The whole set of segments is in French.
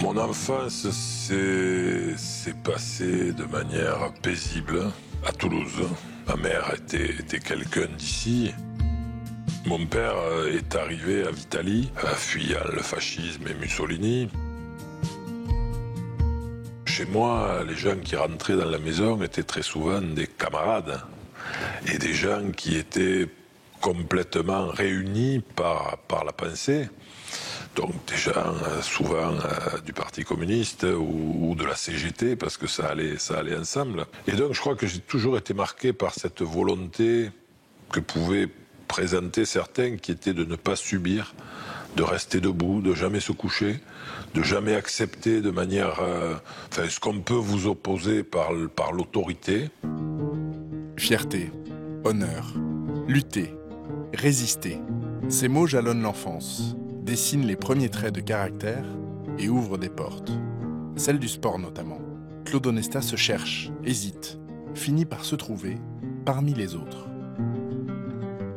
Mon enfance s'est passée de manière paisible à Toulouse. Ma mère était quelqu'un d'ici. Mon père est arrivé à Vitali, fuyant le fascisme et Mussolini. Chez moi, les gens qui rentraient dans la maison étaient très souvent des camarades et des gens qui étaient complètement réunis par la pensée. Donc des gens souvent du Parti communiste ou de la CGT parce que ça allait ensemble. Et donc je crois que j'ai toujours été marqué par cette volonté que pouvaient présenter certains qui était de ne pas subir, de rester debout, de jamais se coucher, de jamais accepter de manière... ce qu'on peut vous opposer par l'autorité. Fierté, honneur, lutter, résister. Ces mots jalonnent l'enfance, dessinent les premiers traits de caractère et ouvrent des portes. Celle du sport notamment. Claude Onesta se cherche, hésite, finit par se trouver parmi les autres.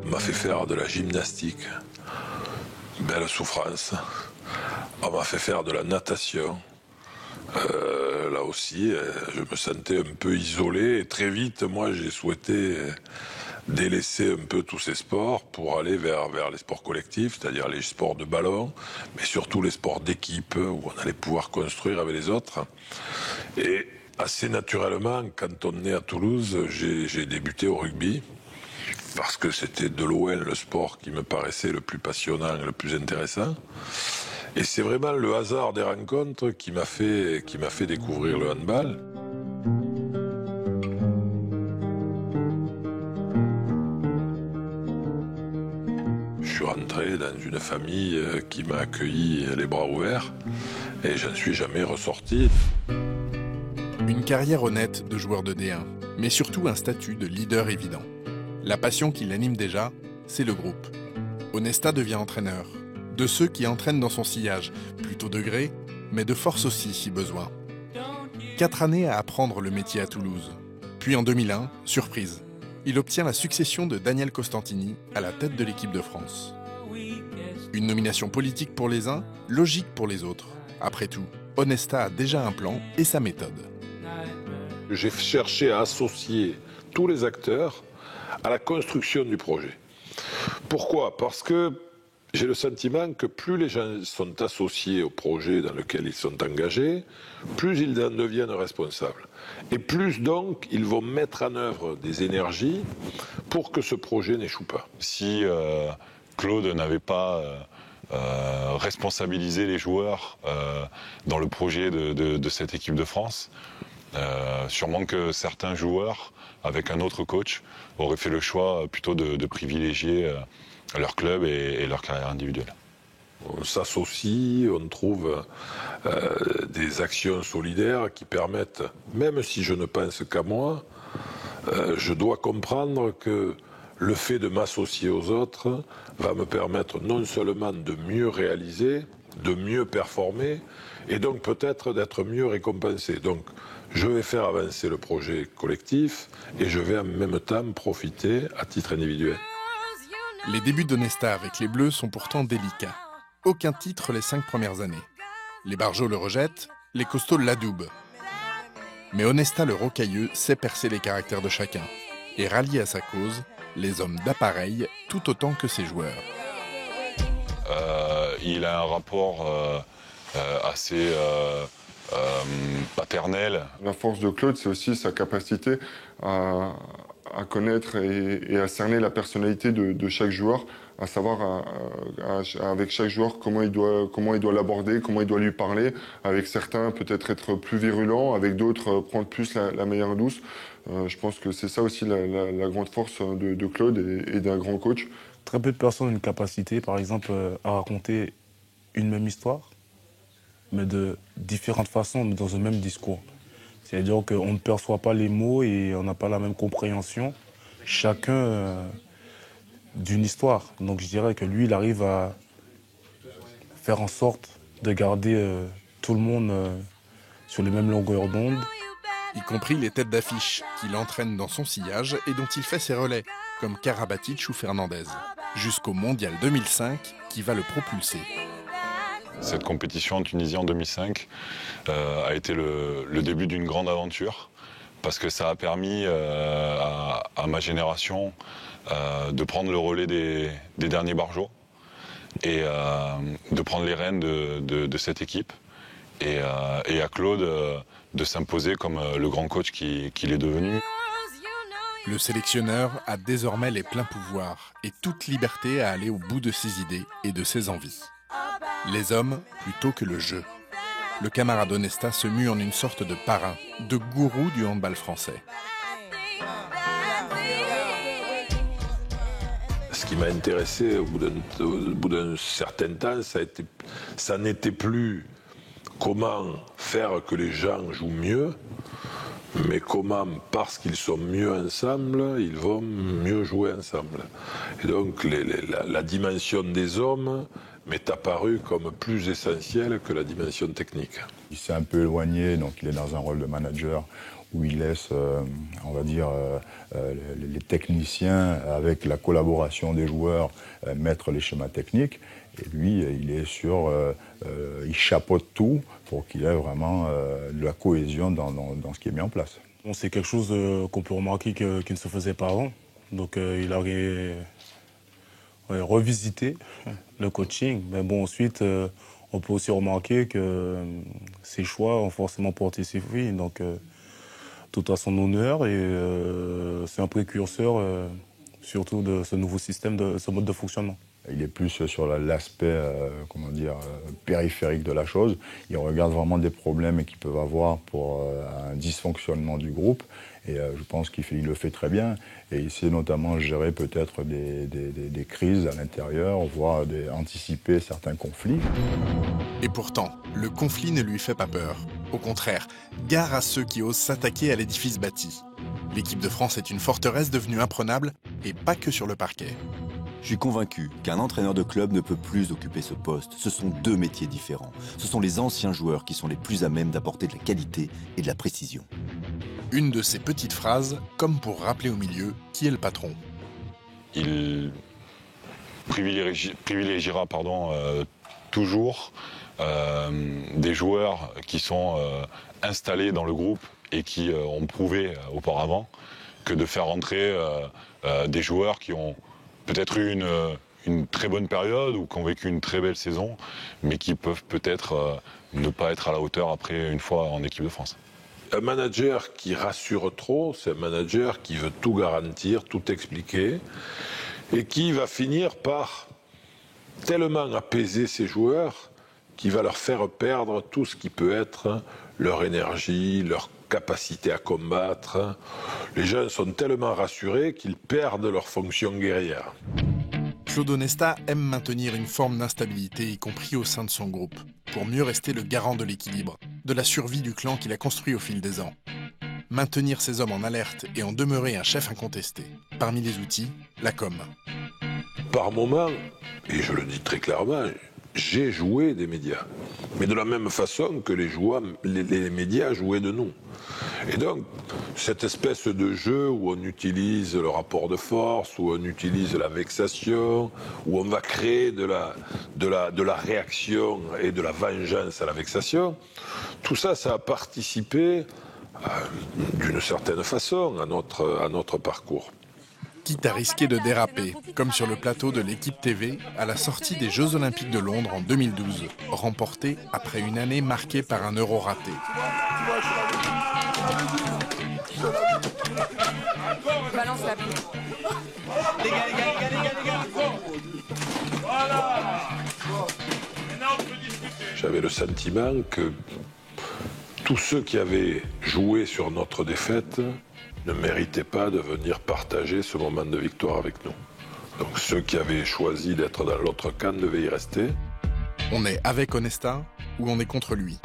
On m'a fait faire de la gymnastique, belle souffrance. On m'a fait faire de la natation. Là aussi, je me sentais un peu isolé. Et très vite, moi, j'ai souhaité délaisser un peu tous ces sports pour aller vers les sports collectifs, c'est-à-dire les sports de ballon, mais surtout les sports d'équipe, où on allait pouvoir construire avec les autres. Et assez naturellement, quand on est à Toulouse, j'ai débuté au rugby, parce que c'était de loin le sport qui me paraissait le plus passionnant et le plus intéressant. Et c'est vraiment le hasard des rencontres qui m'a fait découvrir le handball. Je suis rentré dans une famille qui m'a accueilli les bras ouverts et je ne suis jamais ressorti. Une carrière honnête de joueur de D1, mais surtout un statut de leader évident. La passion qui l'anime déjà, c'est le groupe. Onesta devient entraîneur, de ceux qui entraînent dans son sillage, plutôt de gré, mais de force aussi si besoin. 4 années à apprendre le métier à Toulouse. Puis en 2001, surprise, il obtient la succession de Daniel Costantini à la tête de l'équipe de France. Une nomination politique pour les uns, logique pour les autres. Après tout, Onesta a déjà un plan et sa méthode. J'ai cherché à associer tous les acteurs à la construction du projet. Pourquoi ? Parce que j'ai le sentiment que plus les gens sont associés au projet dans lequel ils sont engagés, plus ils en deviennent responsables. Et plus donc, ils vont mettre en œuvre des énergies pour que ce projet n'échoue pas. Si Claude n'avait pas responsabilisé les joueurs dans le projet de cette équipe de France, sûrement que certains joueurs, avec un autre coach, auraient fait le choix plutôt de privilégier leur club et leur carrière individuelle. On s'associe, on trouve des actions solidaires qui permettent, même si je ne pense qu'à moi, je dois comprendre que le fait de m'associer aux autres va me permettre non seulement de mieux réaliser, de mieux performer, et donc peut-être d'être mieux récompensé. Donc je vais faire avancer le projet collectif et je vais en même temps profiter à titre individuel. Les débuts d'Onesta avec les Bleus sont pourtant délicats. Aucun titre les 5 premières années. Les Barjots le rejettent, les costauds l'adoubent. Mais Onesta le rocailleux sait percer les caractères de chacun et rallier à sa cause les hommes d'appareil tout autant que ses joueurs. Il a un rapport assez paternel. La force de Claude, c'est aussi sa capacité à connaître et à cerner la personnalité de chaque joueur, à savoir avec chaque joueur comment il doit l'aborder, comment il doit lui parler. Avec certains, peut-être être plus virulent, avec d'autres, prendre plus la manière douce. Je pense que c'est ça aussi la grande force de Claude et d'un grand coach. Très peu de personnes ont une capacité, par exemple, à raconter une même histoire, mais de différentes façons, mais dans un même discours. C'est-à-dire qu'on ne perçoit pas les mots et on n'a pas la même compréhension, chacun d'une histoire. Donc je dirais que lui, il arrive à faire en sorte de garder tout le monde sur les mêmes longueurs d'onde. Y compris les têtes d'affiche qu'il entraîne dans son sillage et dont il fait ses relais, comme Karabatic ou Fernandez, jusqu'au Mondial 2005 qui va le propulser. Cette compétition en Tunisie en 2005 a été le début d'une grande aventure parce que ça a permis à ma génération de prendre le relais des derniers barjots et de prendre les rênes de cette équipe et à Claude de s'imposer comme le grand coach qu'il est devenu. Le sélectionneur a désormais les pleins pouvoirs et toute liberté à aller au bout de ses idées et de ses envies. Les hommes plutôt que le jeu. Le camarade Onesta se mue en une sorte de parrain, de gourou du handball français. Ce qui m'a intéressé au bout d'un certain temps, ça n'était plus comment faire que les gens jouent mieux, mais comment, parce qu'ils sont mieux ensemble, ils vont mieux jouer ensemble. Et donc la dimension des hommes m'est apparue comme plus essentielle que la dimension technique. Il s'est un peu éloigné, donc il est dans un rôle de manager où il laisse, on va dire, les techniciens, avec la collaboration des joueurs, mettre les schémas techniques. Et lui, il est il chapeaute tout pour qu'il ait vraiment de la cohésion dans ce qui est mis en place. Bon, c'est quelque chose qu'on peut remarquer qui ne se faisait pas avant. Donc il a revisité le coaching. Mais bon, ensuite, on peut aussi remarquer que ses choix ont forcément porté ses fruits. Donc tout à son honneur et c'est un précurseur surtout de ce nouveau système, de ce mode de fonctionnement. Il est plus sur l'aspect, périphérique de la chose. Il regarde vraiment des problèmes qu'ils peuvent avoir pour un dysfonctionnement du groupe. Et je pense qu'il le fait très bien. Et il sait notamment gérer peut-être des crises à l'intérieur, voire anticiper certains conflits. Et pourtant, le conflit ne lui fait pas peur. Au contraire, gare à ceux qui osent s'attaquer à l'édifice bâti. L'équipe de France est une forteresse devenue imprenable, et pas que sur le parquet. Je suis convaincu qu'un entraîneur de club ne peut plus occuper ce poste. Ce sont deux métiers différents. Ce sont les anciens joueurs qui sont les plus à même d'apporter de la qualité et de la précision. Une de ces petites phrases, comme pour rappeler au milieu qui est le patron. Il privilégiera toujours des joueurs qui sont installés dans le groupe et qui ont prouvé auparavant que de faire rentrer des joueurs qui ont peut-être eu une très bonne période ou qui ont vécu une très belle saison, mais qui peuvent peut-être ne pas être à la hauteur après une fois en équipe de France. Un manager qui rassure trop, c'est un manager qui veut tout garantir, tout expliquer, et qui va finir par tellement apaiser ses joueurs qu'il va leur faire perdre tout ce qui peut être leur énergie, leur capacité à combattre. Les gens sont tellement rassurés qu'ils perdent leur fonction guerrière. Claude Onesta aime maintenir une forme d'instabilité, y compris au sein de son groupe, pour mieux rester le garant de l'équilibre, de la survie du clan qu'il a construit au fil des ans. Maintenir ses hommes en alerte et en demeurer un chef incontesté. Parmi les outils, la com. Par moment, et je le dis très clairement, j'ai joué des médias, mais de la même façon que les médias jouaient de nous. Et donc, cette espèce de jeu où on utilise le rapport de force, où on utilise la vexation, où on va créer de la réaction et de la vengeance à la vexation, tout ça, ça a participé d'une certaine façon à notre parcours. Quitte à risquer de déraper, comme sur le plateau de l'équipe TV, à la sortie des Jeux Olympiques de Londres en 2012, remportés après une année marquée par un Euro raté. Balance la pile. Les gars. Voilà. Maintenant, on peut discuter. J'avais le sentiment que tous ceux qui avaient joué sur notre défaite ne méritaient pas de venir partager ce moment de victoire avec nous. Donc ceux qui avaient choisi d'être dans l'autre camp devaient y rester. On est avec Onesta ou on est contre lui.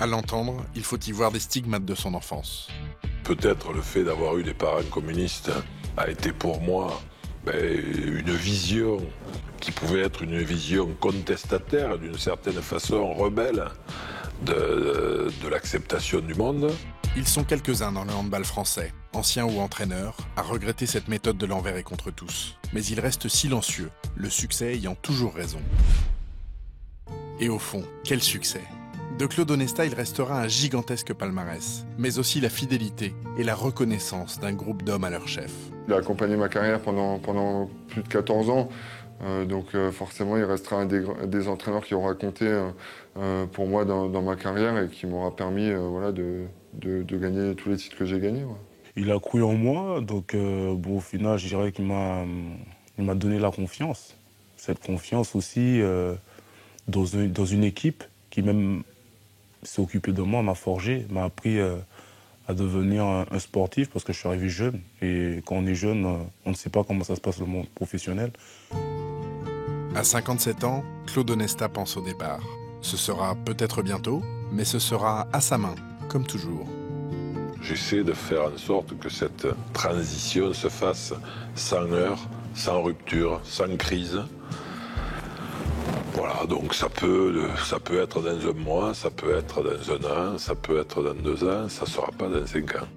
À l'entendre, il faut y voir des stigmates de son enfance. Peut-être le fait d'avoir eu des parents communistes a été pour moi une vision qui pouvait être une vision contestataire, d'une certaine façon rebelle de l'acceptation du monde. Ils sont quelques-uns dans le handball français, anciens ou entraîneurs, à regretter cette méthode de l'envers et contre tous. Mais ils restent silencieux, le succès ayant toujours raison. Et au fond, quel succès! De Claude Onesta, il restera un gigantesque palmarès, mais aussi la fidélité et la reconnaissance d'un groupe d'hommes à leur chef. Il a accompagné ma carrière pendant plus de 14 ans. Donc forcément, il restera un des entraîneurs qui aura compté pour moi dans ma carrière et qui m'aura permis voilà, de gagner tous les titres que j'ai gagnés. Ouais. Il a cru en moi, donc bon, au final, je dirais qu'il m'a donné la confiance. Cette confiance aussi dans une équipe qui même s'est occupée de moi, m'a forgé, m'a appris à devenir un sportif parce que je suis arrivé jeune. Et quand on est jeune, on ne sait pas comment ça se passe le monde professionnel. À 57 ans, Claude Onesta pense au départ. Ce sera peut-être bientôt, mais ce sera à sa main, comme toujours. J'essaie de faire en sorte que cette transition se fasse sans heurts, sans rupture, sans crise. Voilà, donc ça peut être dans un mois, ça peut être dans un an, ça peut être dans 2 ans, ça ne sera pas dans 5 ans.